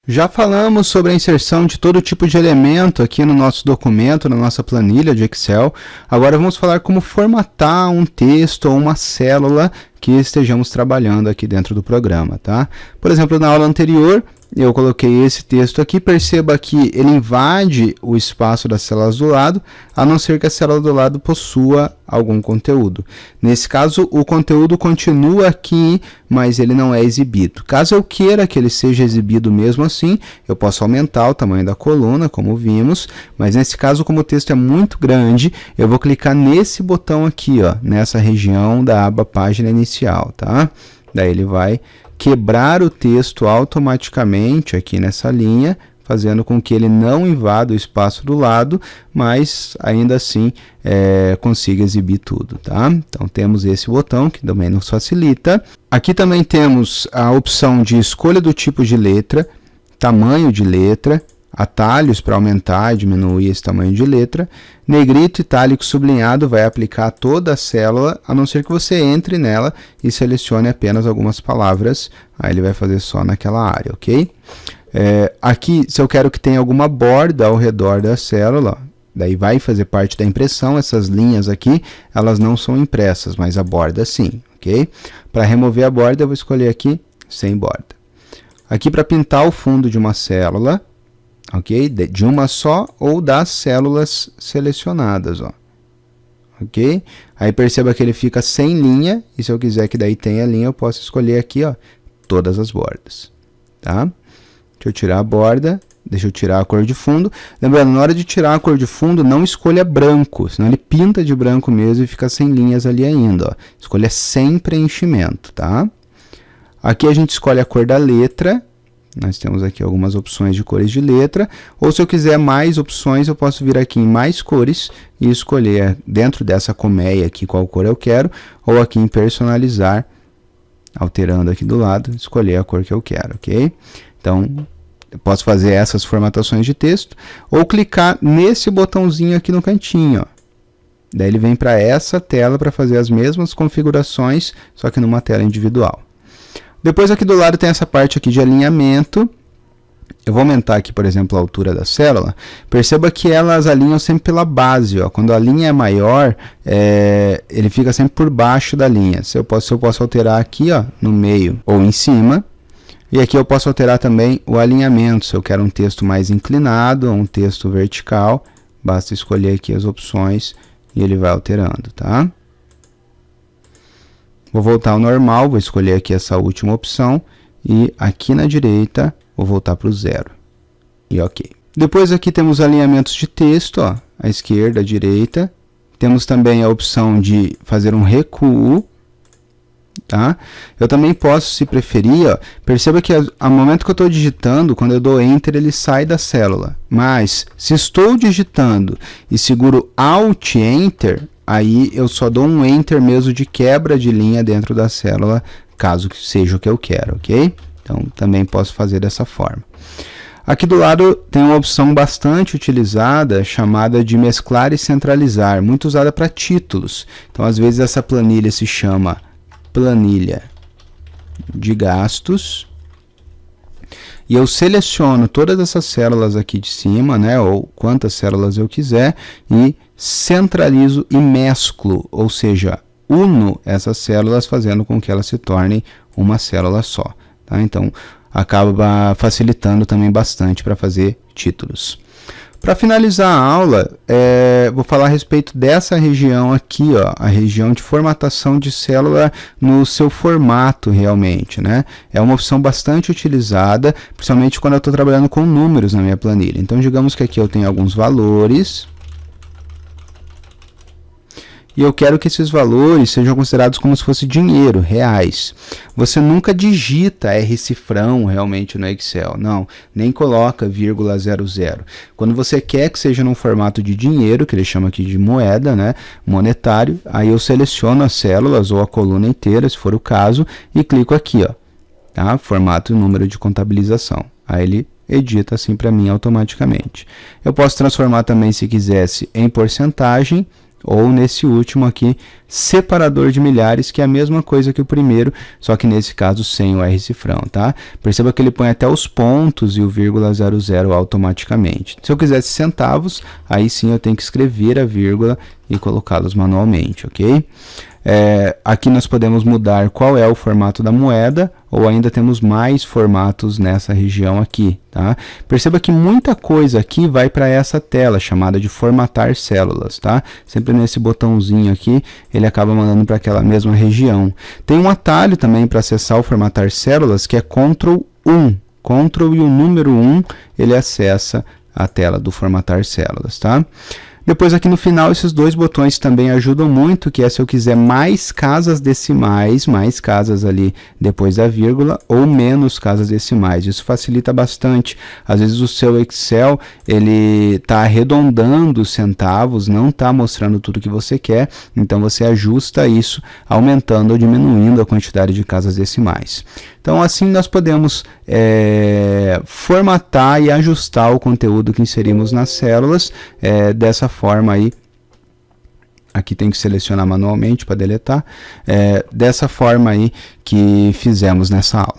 Já falamos sobre a inserção de todo tipo de elemento aqui no nosso documento, na nossa planilha de Excel. Agora vamos falar como formatar um texto ou uma célula que estejamos trabalhando aqui dentro do programa, tá? Por exemplo, na aula anterior, eu coloquei esse texto aqui, perceba que ele invade o espaço das células do lado, a não ser que a célula do lado possua algum conteúdo. Nesse caso, o conteúdo continua aqui, mas ele não é exibido. Caso eu queira que ele seja exibido mesmo assim, eu posso aumentar o tamanho da coluna, como vimos, mas nesse caso, como o texto é muito grande, eu vou clicar nesse botão aqui, ó, nessa região da aba Página Inicial, tá? Daí ele vai quebrar o texto automaticamente aqui nessa linha, fazendo com que ele não invada o espaço do lado, mas ainda assim consiga exibir tudo, tá? Então temos esse botão que também nos facilita. Aqui também temos a opção de escolha do tipo de letra, tamanho de letra, atalhos para aumentar e diminuir esse tamanho de letra. Negrito, itálico, sublinhado vai aplicar a toda a célula, a não ser que você entre nela e selecione apenas algumas palavras, aí ele vai fazer só naquela área, ok? Aqui, se eu quero que tenha alguma borda ao redor da célula, daí vai fazer parte da impressão. Essas linhas aqui, elas não são impressas, mas a borda sim, ok? Para remover a borda, eu vou escolher aqui sem borda. Aqui para pintar o fundo de uma célula, ok? De uma só ou das células selecionadas, ó. Ok? Aí perceba que ele fica sem linha, e se eu quiser que daí tenha linha, eu posso escolher aqui, ó, todas as bordas, tá? Deixa eu tirar a borda, deixa eu tirar a cor de fundo. Lembrando, na hora de tirar a cor de fundo, não escolha branco, senão ele pinta de branco mesmo e fica sem linhas ali ainda, ó. Escolha sem preenchimento, tá? Aqui a gente escolhe a cor da letra. Nós temos aqui algumas opções de cores de letra, ou se eu quiser mais opções, eu posso vir aqui em mais cores e escolher dentro dessa colmeia aqui qual cor eu quero, ou aqui em personalizar, alterando aqui do lado, escolher a cor que eu quero, ok? Então, eu posso fazer essas formatações de texto, ou clicar nesse botãozinho aqui no cantinho, ó. Daí ele vem para essa tela para fazer as mesmas configurações, só que numa tela individual. Depois aqui do lado tem essa parte aqui de alinhamento. Eu vou aumentar aqui, por exemplo, a altura da célula. Perceba que elas alinham sempre pela base, ó. Quando a linha é maior, ele fica sempre por baixo da linha. Se eu posso alterar aqui, ó, no meio ou em cima. E aqui eu posso alterar também o alinhamento. Se eu quero um texto mais inclinado ou um texto vertical, basta escolher aqui as opções e ele vai alterando, tá? Vou voltar ao normal, vou escolher aqui essa última opção e aqui na direita vou voltar para o 0. E ok. Depois aqui temos alinhamentos de texto, ó, à esquerda, à direita. Temos também a opção de fazer um recuo, tá? Eu também posso, se preferir, ó, perceba que ao momento que eu estou digitando, quando eu dou Enter, ele sai da célula. Mas se estou digitando e seguro Alt Enter, aí eu só dou um Enter mesmo de quebra de linha dentro da célula, caso seja o que eu quero, ok? Então, também posso fazer dessa forma. Aqui do lado tem uma opção bastante utilizada, chamada de mesclar e centralizar, muito usada para títulos. Então, às vezes essa planilha se chama planilha de gastos. E eu seleciono todas essas células aqui de cima, né, ou quantas células eu quiser, e centralizo e mesclo, ou seja, uno essas células fazendo com que elas se tornem uma célula só, tá? Então, acaba facilitando também bastante para fazer títulos. Para finalizar a aula, vou falar a respeito dessa região aqui, ó, a região de formatação de célula no seu formato realmente, né? É uma opção bastante utilizada, principalmente quando eu estou trabalhando com números na minha planilha. Então, digamos que aqui eu tenho alguns valores e eu quero que esses valores sejam considerados como se fosse dinheiro, reais. Você nunca digita R cifrão realmente no Excel, não, nem coloca vírgula 00. Quando você quer que seja num formato de dinheiro, que ele chama aqui de moeda, né, monetário, aí eu seleciono as células ou a coluna inteira, se for o caso, e clico aqui, ó, tá? Formato e número de contabilização. Aí ele edita assim para mim automaticamente. Eu posso transformar também, se quisesse, em porcentagem, ou nesse último aqui, separador de milhares, que é a mesma coisa que o primeiro, só que nesse caso sem o R cifrão, tá? Perceba que ele põe até os pontos e o vírgula 00 automaticamente. Se eu quisesse centavos, aí sim eu tenho que escrever a vírgula e colocá-los manualmente, ok? Aqui nós podemos mudar qual é o formato da moeda, ou ainda temos mais formatos nessa região aqui, tá? Perceba que muita coisa aqui vai para essa tela chamada de formatar células, tá? Sempre nesse botãozinho aqui, ele acaba mandando para aquela mesma região. Tem um atalho também para acessar o formatar células, que é Ctrl 1. Ctrl e o número 1, ele acessa a tela do formatar células, tá? Depois aqui no final, esses dois botões também ajudam muito, que é se eu quiser mais casas decimais, mais casas ali depois da vírgula, ou menos casas decimais. Isso facilita bastante. Às vezes o seu Excel, ele está arredondando os centavos, não está mostrando tudo que você quer, então você ajusta isso, aumentando ou diminuindo a quantidade de casas decimais. Então assim nós podemos formatar e ajustar o conteúdo que inserimos nas células dessa forma aí. Aqui tem que selecionar manualmente para deletar. Dessa forma aí que fizemos nessa aula.